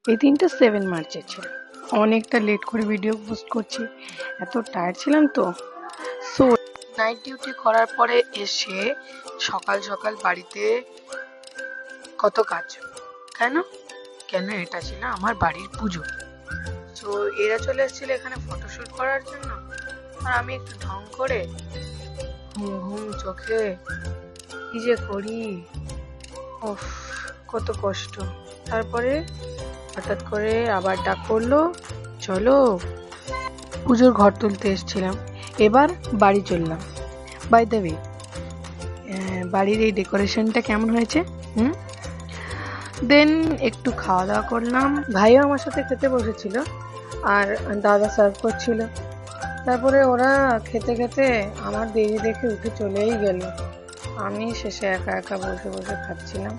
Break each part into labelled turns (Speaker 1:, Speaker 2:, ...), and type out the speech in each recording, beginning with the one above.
Speaker 1: এই দিনটা 7 মার্চের ছিল। অনেকটা লেট করে ভিডিও পোস্ট করছি, এত টায়ার্ড ছিলাম তো। সো নাইট ডিউটি করার পরে এসে সকাল সকাল বাড়িতে কত কাজ। কেন কেন এটা ছিল আমার বাড়ির পুজো। তো এরা চলে এসেছিল এখানে ফটোশুট করার জন্য, আর আমি একটু ঢং করে ঘুম ঘুম চোখে কি যে করি, উফ কত কষ্ট। তারপরে হঠাৎ করে আবার ডাক পড়লো, চলো পুজোর ঘর তুলতে এসেছিলাম, এবার বাড়ি চললাম। বাই দ্য ওয়ে, বাড়ির এই ডেকোরেশনটা কেমন হয়েছে? দেন একটু খাওয়া দাওয়া করলাম, ভাইও আমার সাথে খেতে বসেছিল আর দাদা সার্ভ করছিল। তারপরে ওরা খেতে খেতে আমার দেরি দেখে উঠে চলেই গেল। আমি শেষে একা একা বসে বসে খাচ্ছিলাম।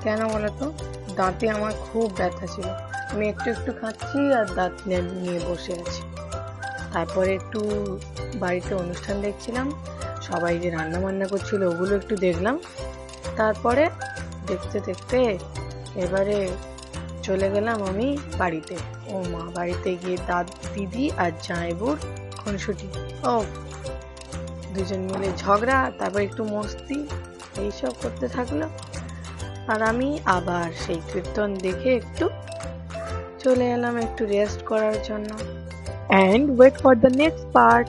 Speaker 1: কেন বলতো, দাঁতে আমার খুব ব্যথা ছিল, আমি একটু একটু খাচ্ছি আর দাঁত নিয়ে বসে আছি। তারপরে একটু বাড়িতে অনুষ্ঠান দেখছিলাম, সবাই যে রান্না বান্না করছিল ওগুলো একটু দেখলাম। তারপরে দেখতে দেখতে এবারে চলে গেলাম আমি বাড়িতে। ও মা, বাড়িতে গিয়ে দিদি আর জামাইবুর খুনসুটি, ও দুজন মিলে ঝগড়া, তারপর একটু মস্তি, এইসব করতে থাকলো। আর আমি আবার সেই কীর্তন দেখে একটু চলে এলাম একটু রেস্ট করার জন্য। And wait for the next part.